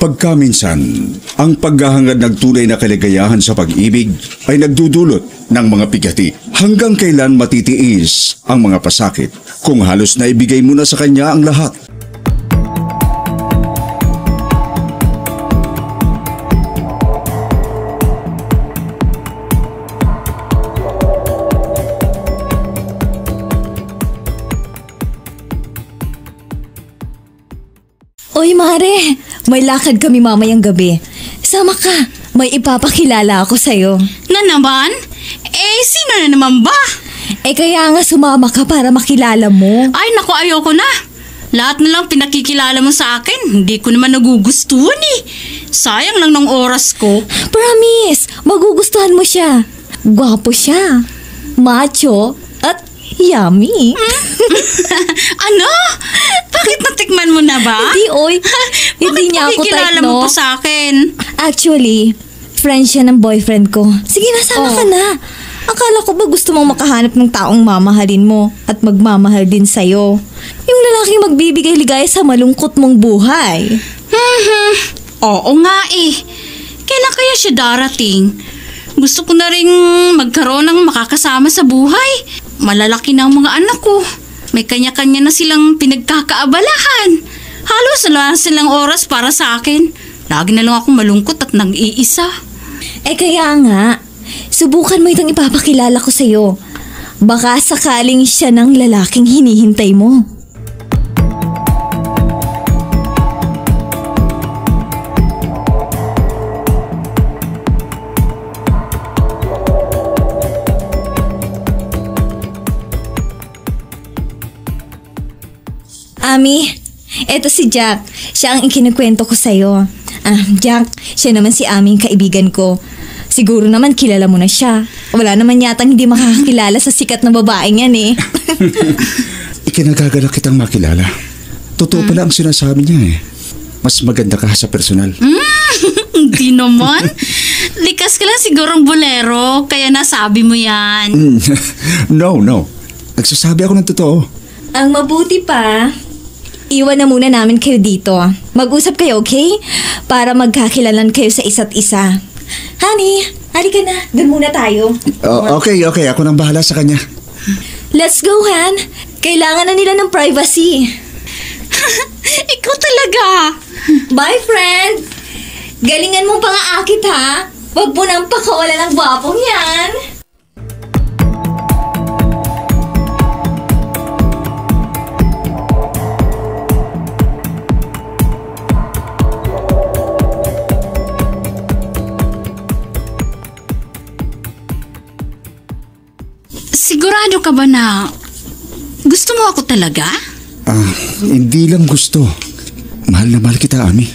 Pagkaminsan, ang paghahangad ng tunay na kaligayahan sa pag-ibig ay nagdudulot ng mga bigati. Hanggang kailan matitiis ang mga pasakit kung halos naibigay mo na sa kanya ang lahat? Oy, Mare, may lakad kami mamayang gabi. Sama ka, may ipapakilala ako sa'yo. Na naman? Sino na naman ba? Kaya nga sumama ka para makilala mo. Ay, naku, ayoko na. Lahat na lang pinakikilala mo sa akin. Hindi ko naman nagugustuhan eh. Sayang lang ng oras ko. Promise, magugustuhan mo siya. Gwapo siya, macho, at yummy. Ano? Bakit natikman mo na ba? Hindi, oy. Hindi niya ako type, pakikilala no? mo pa sa akin? Actually, friend siya ng boyfriend ko. Sige na, sama ka na. Akala ko ba gusto mong makahanap ng taong mamahalin mo at magmamahal din sa'yo? Yung lalaking magbibigay ligaya sa malungkot mong buhay. Oo nga eh. Kailan kaya siya darating? Gusto ko na rin magkaroon ng makakasama sa buhay. Malalaki na ang mga anak ko. May kanya-kanya na silang pinagkakaabalahan. Halos wala silang oras para sa akin. Lagi na lang akong malungkot at nag-iisa. Kaya nga, subukan mo itong ipapakilala ko sa'yo. Baka sakaling siya ng lalaking hinihintay mo. Ami, eto si Jack. Siya ang ikinukwento ko sa'yo. Jack, siya naman si Ami, kaibigan ko. Siguro naman kilala mo na siya. Wala naman yatang hindi makakakilala sa sikat na babaeng yan eh. Ikinagagalak kitang makilala. Totoo pala ang sinasabi niya eh. Mas maganda ka sa personal. Hindi naman. Likas ka lang sigurong bolero, kaya nasabi mo yan. No. Nagsasabi ako ng totoo. Ang mabuti pa, iwan na muna namin kayo dito. Mag-usap kayo, okay? Para magkakilalan kayo sa isa't isa. Honey, halika na. Doon muna tayo. Okay. Ako nang bahala sa kanya. Let's go, Han. Kailangan na nila ng privacy. Ikaw talaga. Bye, friend. Galingan mo pang-aakit, ha? Huwag mo nang pakawala ng gwapong yan. Sigurado ka ba na gusto mo ako talaga? Hindi lang gusto. Mahal na mahal kita, Ami.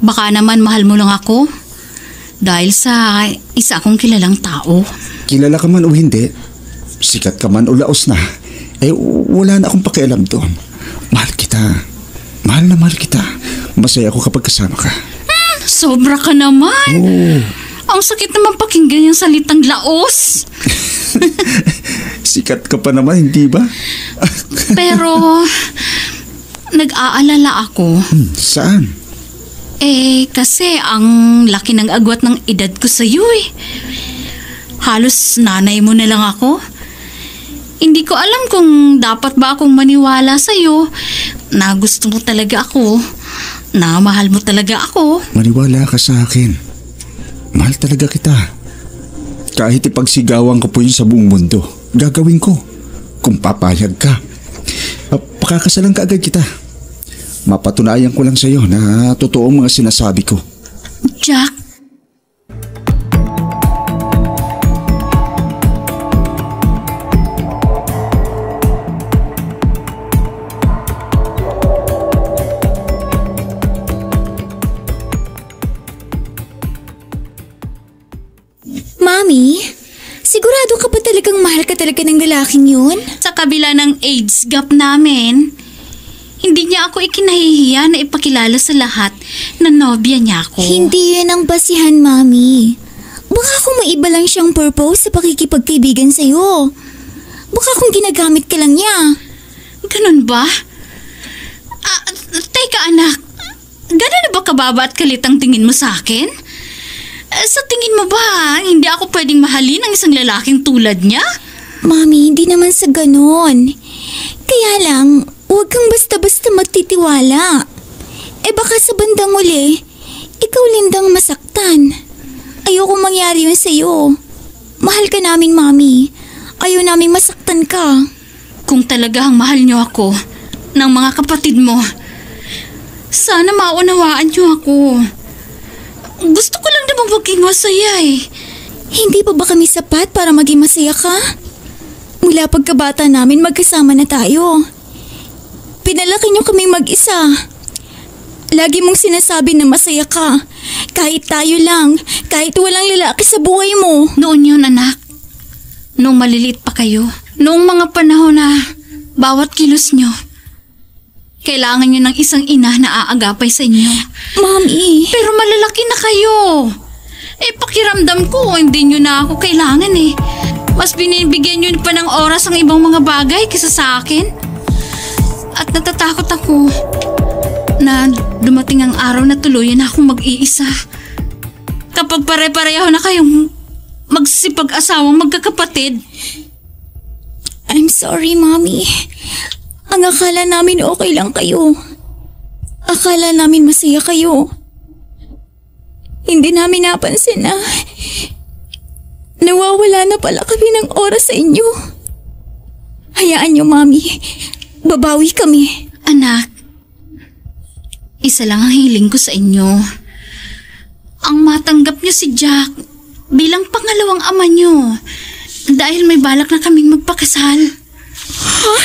Baka naman mahal mo lang ako dahil sa isa akong kilalang tao. Kilala ka man o hindi, sikat ka man o laos na, wala na akong pakialam doon. Mahal kita. Mahal na mahal kita. Masaya ako kapag kasama ka. Sobra ka naman. Oo. Ang sakit naman pakinggan yung salitang laos. Sikat ka pa naman, hindi ba? Pero nag-aalala ako. Saan? Kasi ang laki ng agwat ng edad ko sa iyo eh. Halos nanay mo na lang ako. Hindi ko alam kung dapat ba akong maniwala sa iyo na gusto mo talaga ako, na mahal mo talaga ako. Maniwala ka sa akin. Mahal talaga kita. Kahit ipagsigawan ko po yun sa buong mundo, gagawin ko. Kung papayag ka. Pakakasalan ka agad kita. Mapatunayan ko lang sa'yo na totoo ang mga sinasabi ko. Jack? Mami, sigurado ka ba talagang mahal ka talaga ng lalaking yun? Sa kabila ng age gap namin, hindi niya ako ikinahihiya na ipakilala sa lahat na nobya niya ako. Hindi yun ang basihan, Mami. Baka kung may iba lang siyang purpose sa pakikipagkaibigan sa'yo. Baka kung ginagamit ka lang niya. Ganun ba? Teka anak, Gano'n na ba kababa at kalit ang tingin mo sa akin? Sa tingin mo ba, hindi ako pwedeng mahalin ang isang lalaking tulad niya? Mami, hindi naman sa ganon. Kaya lang, huwag kang basta-basta magtitiwala. Baka sa bandang uli, ikaw lindang masaktan. Ayoko mangyari yun sa'yo. Mahal ka namin, Mami. Ayaw namin masaktan ka. Kung talagang mahal niyo ako, ng mga kapatid mo, sana maunawaan niyo ako. Gusto ko lang namang maging masaya eh. Hindi pa ba kami sapat para maging masaya ka? Mula pagkabata namin magkasama na tayo. Pinalaki niyo kaming mag-isa. Lagi mong sinasabi na masaya ka. Kahit tayo lang, kahit walang lalaki sa buhay mo. Noon yun, anak. Noong maliliit pa kayo. Noong mga panahon na bawat kilos niyo, kailangan niyo ng isang ina na aagapay sa inyo. Mami. Pero malalaki na kayo. Pakiramdam ko, hindi niyo na ako kailangan eh. Mas binibigyan niyo pa ng oras ang ibang mga bagay kaysa sa akin. At natatakot ako na dumating ang araw na tuluyan na akong mag-iisa. Kapag pare-pareho na kayong magsipag-asawang magkakapatid. I'm sorry, Mami. Ang akala namin okay lang kayo. Akala namin masaya kayo. Hindi namin napansin na nawawala na pala kami ng oras sa inyo. Hayaan niyo, Mami. Babawi kami. Anak, isa lang ang hiling ko sa inyo. Ang matanggap niyo si Jack bilang pangalawang ama niyo dahil may balak na kaming magpakasal. Ha?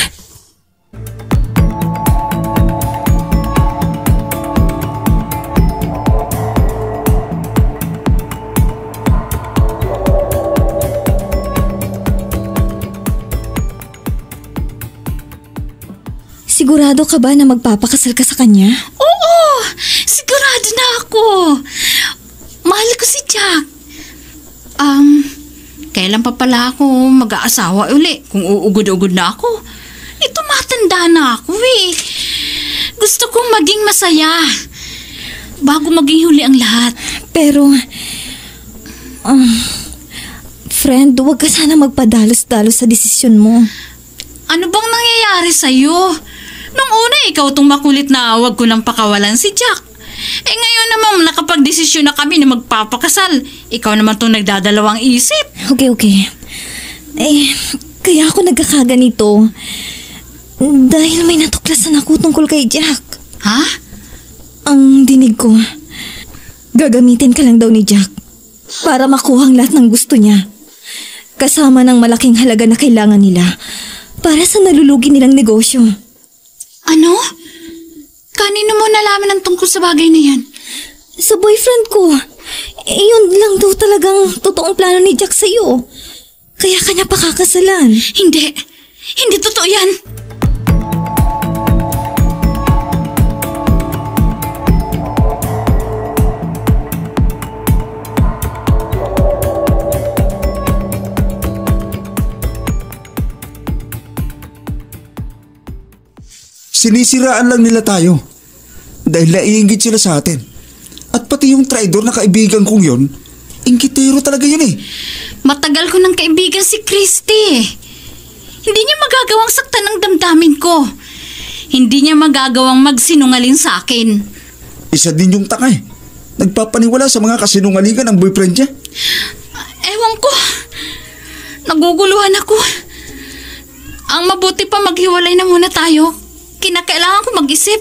Sigurado ka ba na magpapakasal ka sa kanya? Oo! Sigurado na ako! Mahal ko si Jack. Kailan pa pala ako mag-aasawa uli kung uugod-ugod na ako? Matanda na ako eh. Gusto kong maging masaya bago maging huli ang lahat. Pero, friend, huwag ka sana magpadalos-dalos sa desisyon mo. Ano bang nangyayari sa'yo? Nung una, ikaw tong makulit na wag ko nang pakawalan si Jack. Ngayon naman, nakapag-desisyon na kami na magpapakasal. Ikaw naman tong nagdadalawang isip. Okay. Kaya ako nagkakaganito. Dahil may natuklasan ako tungkol kay Jack. Ha? Ang dinig ko, gagamitin ka lang daw ni Jack para makuha ang lahat ng gusto niya. Kasama ng malaking halaga na kailangan nila para sa nalulugi nilang negosyo. Ano? Kanino mo nalaman ang tungkol sa bagay na yan? Sa boyfriend ko. Yun lang daw talagang totoong plano ni Jack sa'yo. Kaya kanya pakakasalan. Hindi. Hindi totoo yan. Sinisiraan lang nila tayo dahil naiinggit sila sa atin. At pati yung traidor na kaibigan kong yun, inggitero talaga yun eh. Matagal ko ng kaibigan si Christy. Hindi niya magagawang saktan ang damdamin ko. Hindi niya magagawang magsinungaling sa akin. Isa din yung tanga eh. Nagpapaniwala sa mga kasinungalingan ng boyfriend niya. Ewan ko. Naguguluhan ako. Ang mabuti pa maghiwalay na muna tayo. Kinakailangan ko mag-isip.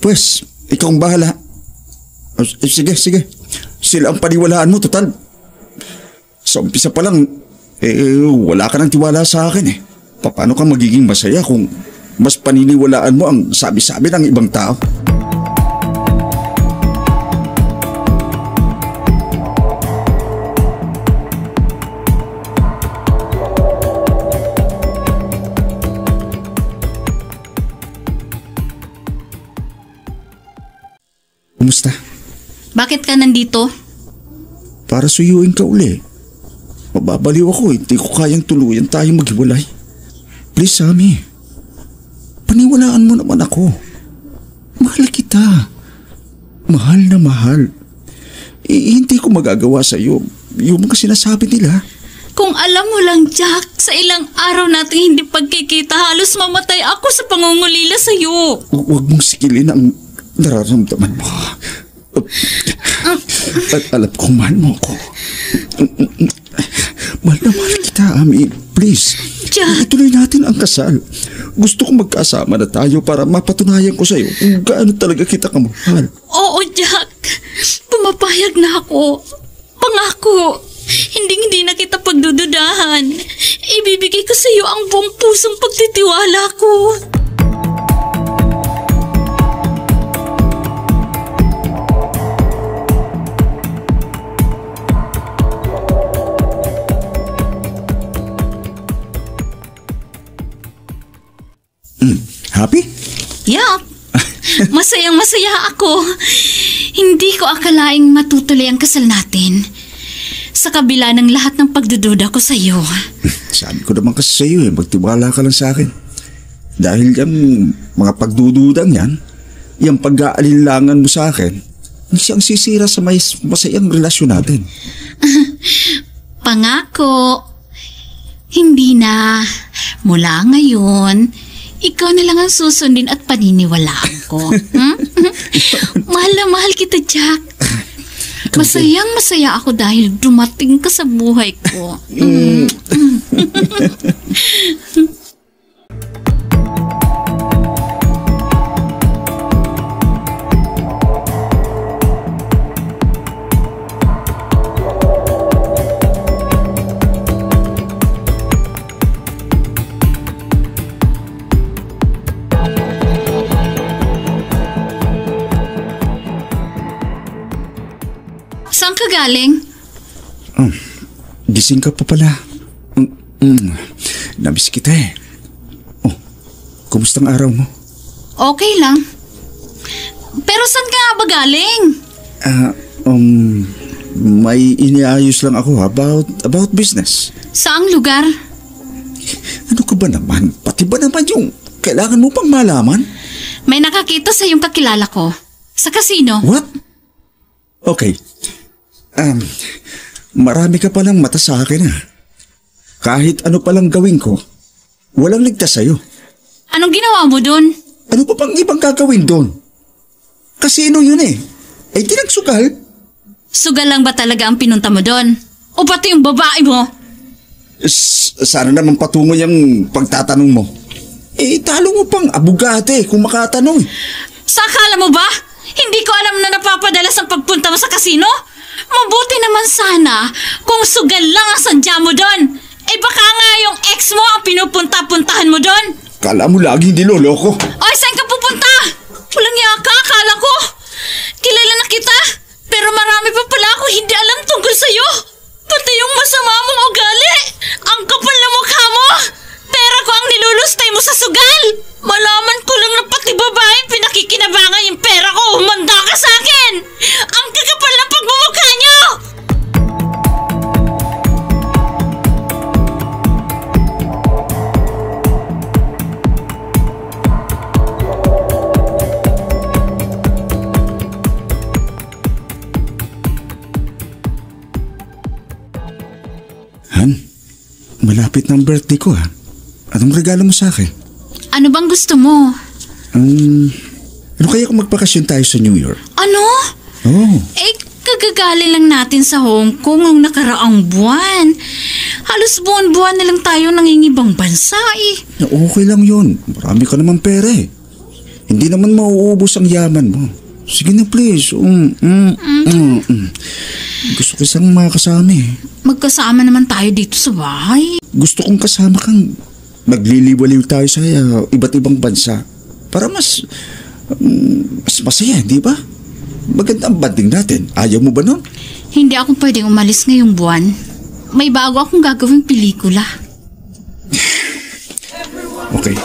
Pues, ikaw ang bahala. Sige. Sila ang paniwalaan mo, total. Sa umpisa pa lang, wala ka ng tiwala sa akin eh. Paano ka magiging masaya kung mas paniniwalaan mo ang sabi-sabi ng ibang tao? Kumusta? Bakit ka nandito? Para suyuin ka uli. Mababaliw ako, hindi ko kayang tuluyan tayong maghiwalay. Please, Sammy. Paniwalaan mo naman ako. Mahal kita. Mahal na mahal. Hindi ko magagawa sa iyo yung mga sinasabi nila. Kung alam mo lang, Jack, sa ilang araw nating hindi pagkikita, halos mamatay ako sa pangungulila sa'yo. Huwag mong sikilin ang nararamdaman mo. At alam kong mahal mo ako. Mahal na mahal kita, Ami. Please, Jack. ituloy natin ang kasal. Gusto kong magkasama na tayo para mapatunayan ko sa'yo kung gaano talaga kita kamahal. Oo, Jack. Pumapayag na ako. Pangako. Hindi na kita pagdududahan. Ibibigay ko sa iyo ang buong pusong pagtitiwala ko. Happy? Yup. Masayang-masaya ako. Hindi ko akalaing matutuloy ang kasal natin. Sa kabila ng lahat ng pagdududa ko sa iyo. Sabi ko naman kasi sa iyo magtiwala ka lang sa akin. Dahil yung mga pagdududang yan, yung pag-aalinlangan mo sa akin, siyang sisira sa masayang relasyon natin. Pangako. Hindi na. Mula ngayon, ikaw na lang ang susundin at paniniwalaan ko. Mahal na mahal kita, Jack. Masayang-masaya ako dahil dumating ka sa buhay ko. Saan ka galing? Gising ka pa pala. Namiss kita eh. Oh, kumusta ang araw mo? Okay lang. Pero saan ka nga ba galing? May iniayos lang ako about business. Saang lugar? Ano ka ba naman? Pati ba naman yung kailangan mo pang malaman? May nakakita sa yung kakilala ko. Sa kasino. What? Okay. Marami ka palang mata sa akin ah. Kahit ano palang gawin ko, walang ligtas sa'yo. Anong ginawa mo dun? Ano pa pang ibang gagawin doon? Kasino yun eh. Ay di nagsugal. Sugal lang ba talaga ang pinunta mo dun? O pati yung babae mo? Sana naman patungo yung pagtatanong mo. Talo mo pang abogate kung makatanong. Sa akala mo ba? Hindi ko alam na napapadalas ang pagpunta mo sa kasino? Mabuti naman sana kung sugal lang ang sadya mo doon. Baka nga yung ex mo ang pinupunta-puntahan mo doon. Kala mo laging niloloko. Oy, saan ka pupunta? Walang yaka, akala ko. Kilala na kita. Pero marami pa pala ako hindi alam tungkol sa'yo. Pati yung masama mong ugali. Ang kapal na mukha mo. Pera ko ang nilulustay mo sa sugal. Malaman ko lang na pati babae pinakikinabangan yung pera ko. Humanda ka sa akin. Ang kakapal na pagmumukha niyo. Han, malapit ng birthday ko ha. Anong regalo mo sa akin? Ano bang gusto mo? Ano kaya kung magpakasyon tayo sa New York? Ano? Oh. Kagagaling lang natin sa Hong Kong nung nakaraang buwan. Halos buwan-buwan na lang tayo nangingibang bansa eh. Okay lang yun. Marami ka naman pera eh. Hindi naman mauubos ang yaman mo. Sige na please. Gusto ko isang makasama eh. Magkasama naman tayo dito sa bahay. Gusto kong kasama kang magliliwaliw tayo sa iba't ibang bansa. Para mas masaya, di ba? Maganda ang banding natin. Ayaw mo ba nun? Hindi ako pwedeng umalis ngayong buwan. May bago akong gagawing pelikula. Okay.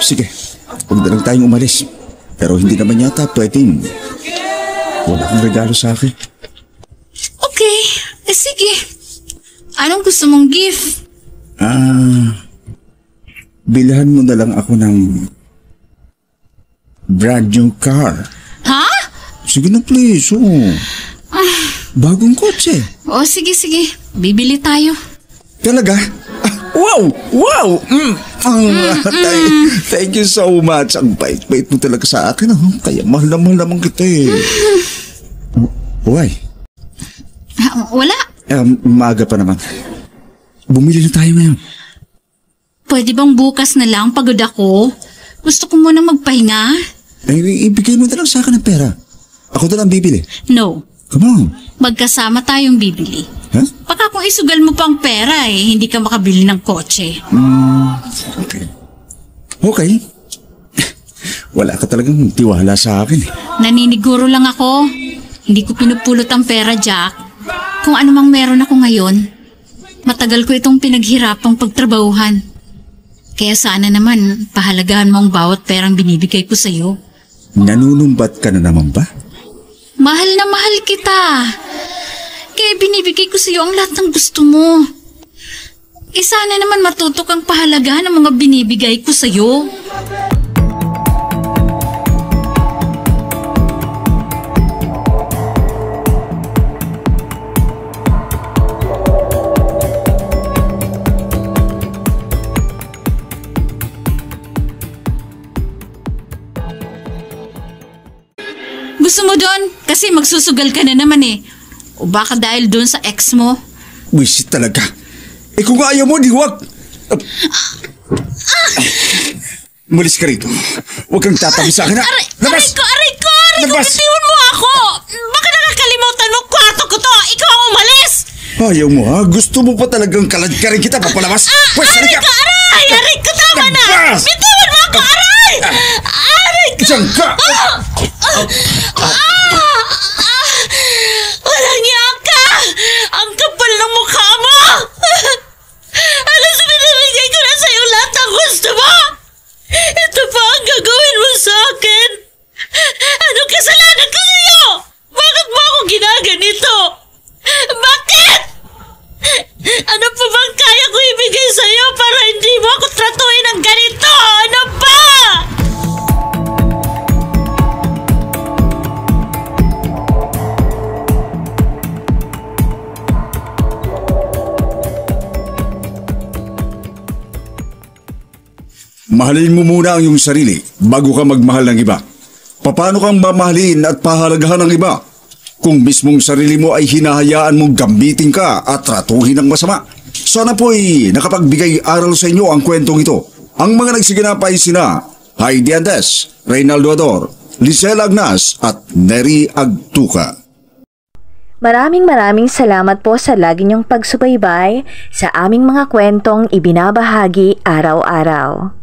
Sige. Huwag na lang tayong umalis. Pero hindi naman yata pwedeng wala kang regalo sa akin. Okay. Sige. Anong gusto mong gift? Bilhan mo na lang ako ng brand new car. Ha? Sige na please, Bagong kotse. Sige. Bibili tayo. Talaga? Wow! Thank you so much. Ang bait-bait mo talaga sa akin. Kaya mahal na mahal naman kita eh. Why? Wala. Maaga pa naman. Bumili na tayo ngayon. Pwede bang bukas na lang? Pagod ako. Gusto ko muna magpahinga. Ibigay mo na lang sa akin ng pera. Ako na lang bibili. No. Come on. Magkasama tayong bibili. Huh? Baka kung isugal mo pang pera hindi ka makabili ng kotse. Okay. Wala ka talagang tiwala sa akin eh. Naniniguro lang ako. Hindi ko pinupulot ang pera, Jack. Kung ano mang meron ako ngayon, matagal ko itong pinaghirapang pagtrabahuhan. Kaya sana naman, pahalagahan mo ang bawat perang binibigay ko sa'yo. Nanunumbat ka na naman ba? Mahal na mahal kita. Kaya binibigay ko sa'yo ang lahat ng gusto mo. Sana naman matuto kang pahalagahan ng mga binibigay ko sa'yo. Gusto mo doon? Kasi magsusugal ka na naman eh. O baka dahil doon sa ex mo? Wisit talaga. Kung ayaw mo, di wag. Malis ka rito. Huwag kang tatabi sa akin. Aray ko! Bitiwan mo ako! Baka nakakalimutan mo kwarto ko to! Ikaw ang umalis! Ayaw mo ha? Gusto mo pa talagang kaladkarin kita papalabas? Aray ko! Tama na! Bitiwan mo ako! Aray ko! Diyan ka! Walang niya ka! Ang kapal ng mukha mo! Alas, binibigay ko na sa'yo lahat ng gusto mo! Ito pa ang gagawin mo sa akin! Anong kasalanan ko sa'yo? Bakit mo ako ginaganito? Bakit? Ano pa bang kaya ko ibigay sa'yo para hindi mo ako tratuhin ng ganito? Ano pa? Mahalin mo muna ang iyong sarili bago ka magmahal ng iba. Paano kang mamahalin at pahalagahan ng iba kung mismong sarili mo ay hinahayaan mong gamitin ka at tratuhin ng masama? Sana po'y nakapagbigay aral sa inyo ang kwentong ito. Ang mga nagsiginapay sina Heidi Andes, Reynaldo Ador, Lisel Agnas at Neri Agtuca. Maraming salamat po sa lagi niyong pagsubaybay sa aming mga kwentong ibinabahagi araw-araw.